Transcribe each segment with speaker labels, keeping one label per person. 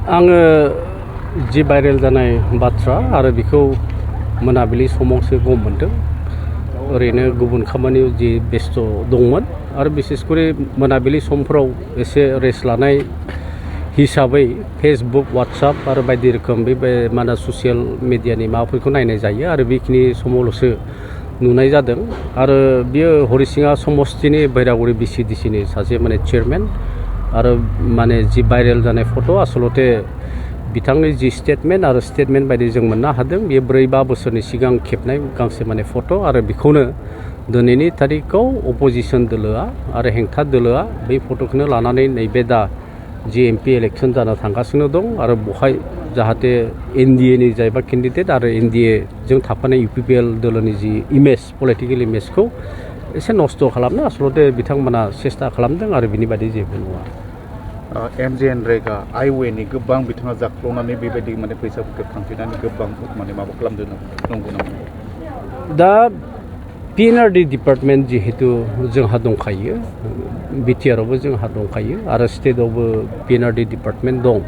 Speaker 1: आङो जि भाइरेल जानाय बाथ्रा आरो बेखौ मोनाबिलि समावसो गम मोनदों। ओरैनो गुबुन खामानियाव जि बेस्थ दंमोन आरो बिसेसकरि मोनाबिलि समफोराव एसे रेस्ट लानाय हिसाबै फेसबुक वाट्सएप आरो बायदि रोखोम बे माने ससियेल मिडियानि माबाफोरखौ नायनाय जायो आरो बेखिनि समावल'सो नुनाय जादों। आरो बियो हरिसिङा समस्तिनि बैरागुरि VCDCनि सासे माने चेयारमेन आरो माने जि भाइरेल जानाय फट' आसलते बिथांनि जि स्टेटमेन्ट बायदि जों मोननो हादों बेयो 4-5 बोसोरनि सिगां खेबनाय गांसे माने फट' आरो बेखौनो दिनैनि तारिखाव अपोजिसन दोलोआ आरो हेंथा दोलोआ बै फट'खौनो लानानै नैबे दा जि MP इलेक्सन जानो थांगासिनो दं आरो बहाय जाहाथे NDA नि जायबा केन्डिडेट आरो NDA जों थाफानाय UPPL दोलोनि जि इमेज पलिटिकेल इमेजखौ एसे नस्थ' खालामनो आसलते बिथांमोना सेस्था खालामदों आरो बिनि बादै जेबो नङा।
Speaker 2: MCLA आइवेनि गोबां बिथाङा जाख्ल'नानै बेबायदि माने फैसाफोरखौ खांफिननानै गोबां माने माबा खालामदों नंगौ नामा?
Speaker 1: दा PNRD डिपार्टमेन्ट जिहेतु जोंहा दंखायो, BTR आवबो जोंहा दंखायो आरो स्टेटआवबो PNRD डिपार्टमेन्ट दं।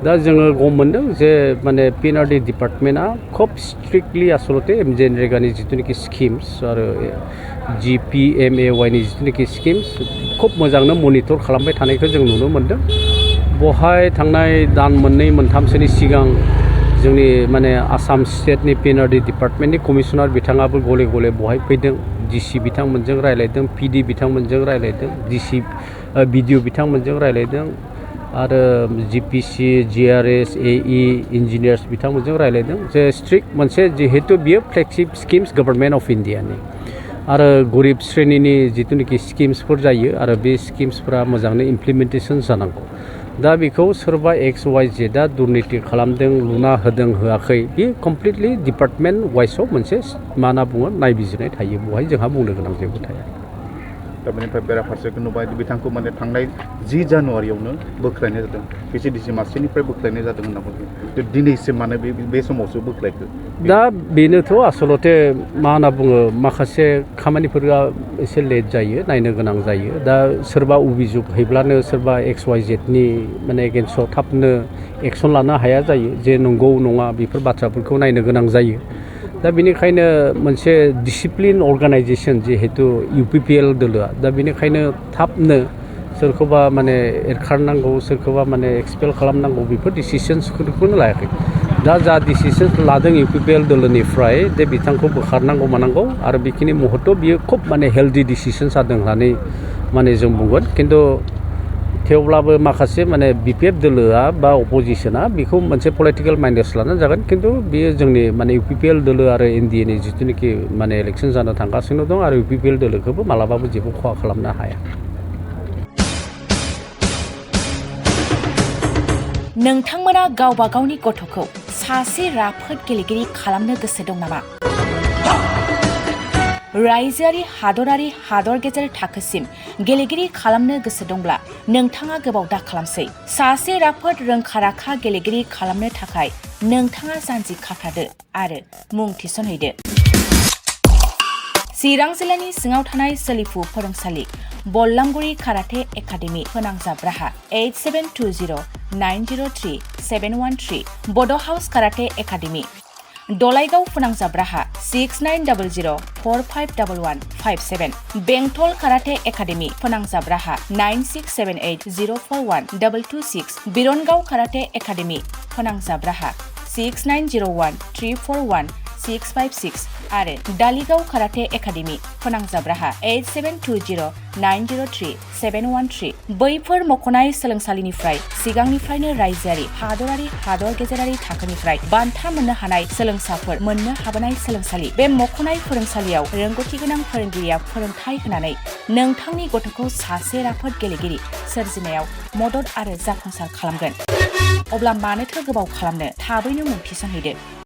Speaker 1: दा जोङो गम मोनदों जे माने PNRD डिपार्टमेन्टआ खोब स्ट्रिक्टलि आसलते MCLA जिथुनाखि स्किम्स आरो GPMAY नि जिथुनाखि स्किम्स खोब मोजांनो मनिटर खालामबाय थानायखौ जों नुनो मोनदों। बहाय थांनाय दान 2-3सोनि सिगां जोंनि माने आसाम स्टेटनि PNRD डिपार्टमेन्टनि कमिशनार बिथाङाबो गले बहाय फैदों, DC बिथांमोनजों रायलायदों, PD बिथांमोनजों रायलायदों, BDO बिथांमोनजों रायलायदों आरो GPC, GRS, AE इन्जिनियार्स बिथांमोनजों रायलायदों जे स्ट्रिक्ट मोनसे जिहेतु बियो फ्लेगशिप स्किम्स गभर्नमेन्ट अफ इन्डियानि आरो गरिब श्रेणिनि जिथुनाखि स्किम्सफोर जायो आरो बे स्किम्सफोरा मोजाङै इमप्लिमेन्टेसन जानांगौ। दा बेखौ सोरबा XYZ दुर्निति खालामदों, लुना होदों होआखै बे कमप्लिटलि डिपार्टमेन्ट वाइसआव मोनसे मा होनना बुङो नायबिजिरनाय थायो। बेवहाय जोंहा बुंनो गोनां जेबो थाया।
Speaker 2: दा बेनिफ्राय बेराफारसेखौ नुबाय बिथांखौ माने थांनाय 10 जानुवारियावनो बोख्लायनाय जादों। VCDC मासिनिफ्राय बोख्लायनाय जादों होनना बुङो। दिनैसिम माने बे समावसो बोख्लायखो।
Speaker 1: दा बेनोथ' आसलते मा होनना बुङो माखासे खामानिफोरा एसे लेट जायो, नायनो गोनां जायो। दा सोरबा अभिजुग हैब्लानो सोरबा XYZ नि माने एगेन्स्टआव थाबनो एक्सन लानो हाया जायो जे नंगौ नङा बेफोर बाथ्राफोरखौ नायनो गोनां जायो। दा बेनिखायनो मोनसे डिसिप्लिन अर्गानाइजेसन जिहेतु UPPL दोलोआ, दा बेनिखायनो थाबनो सोरखौबा माने एरखारनांगौ, सोरखौबा माने एक्सपेल खालामनांगौ बेफोर डिसिसन्सफोरखौनो लायाखै। दा जा डिसिसन लादों UPPL दोलोनिफ्राय जे बिथांखौ बोखारनांगौ मानांगौ आरो बेखिनि मुहूर्त बियो खोब माने हेल्दि डिसिसन जादों होननानै माने जों बुंगोन। खिन्थु थेवब्लाबो माखासे माने BPF दोलोआ बा अपोजिसना बेखौ मोनसे पलिटिकेल माइन्डेस लानानै जागोन। खिन्थु बेयो जोंनि माने UPPL दोलो आरो NDA नि जिथुनाखि माने इलेक्सन जानो थांगासिनो दं आरो UPPL दोलोखौबो मालाबाबो जेबो खहा खालामनो हाया।
Speaker 3: नोंथांमोना गावबा गावनि गथ'खौ सासे राफोद गेलेगिरि खालामनो गोसो दं नामा? रायजोआरि, हादरारि, हादर गेजेर थाखोसिम गेलेगिरि खालामनो गोसो दंब्ला नोंथाङा गोबाव दा खालामसै। सासे राफोद रोंखा-राखा गेलेगिरि खालामनो थाखाय नोंथाङा जानजि खाफ्रादो आरो मुं थिसनहैदो। चिरां जिल्लानि सिङाव थानाय सोलिफु फोरोंसालि बल्लामगुरि काराटे एकाडेमि फोनांजाब राहा 8720903713 बड' हाउस काराटे एकाडेमि दलाइगाव फोनांजाब राहा 6900451157 बेंटल काराटे एकाडेमि फोनांजाब राहा 9678041226 बिरनगाव काराटे एकाडेमि फोनांजाब राहा 6901341656 आरो दालिगाव काराटे एकाडेमि फोनांजाब राहा 8720903713 बैफोर मख'नाय सोलोंसालिनिफ्राय सिगांनिफ्रायनो रायजोआरि, हादरारि, हादर गेजेरारि थाखोनिफ्राय बान्था मोननो हानाय सोलोंसाफोर मोननो हाबोनाय सोलोंसालि। बे मख'नाय फोरोंसालियाव रोंगौथि गोनां फोरोंगिरिया फोरोंथाय होनानै नोंथांनि गथ'खौ सासे राफोद गेलेगिरि सोरजिनायाव मदद आरो जाफुंसार खालामगोन। अब्ला मानोथो गोबाव खालामनो, थाबैनो मुं थिसनहैदो।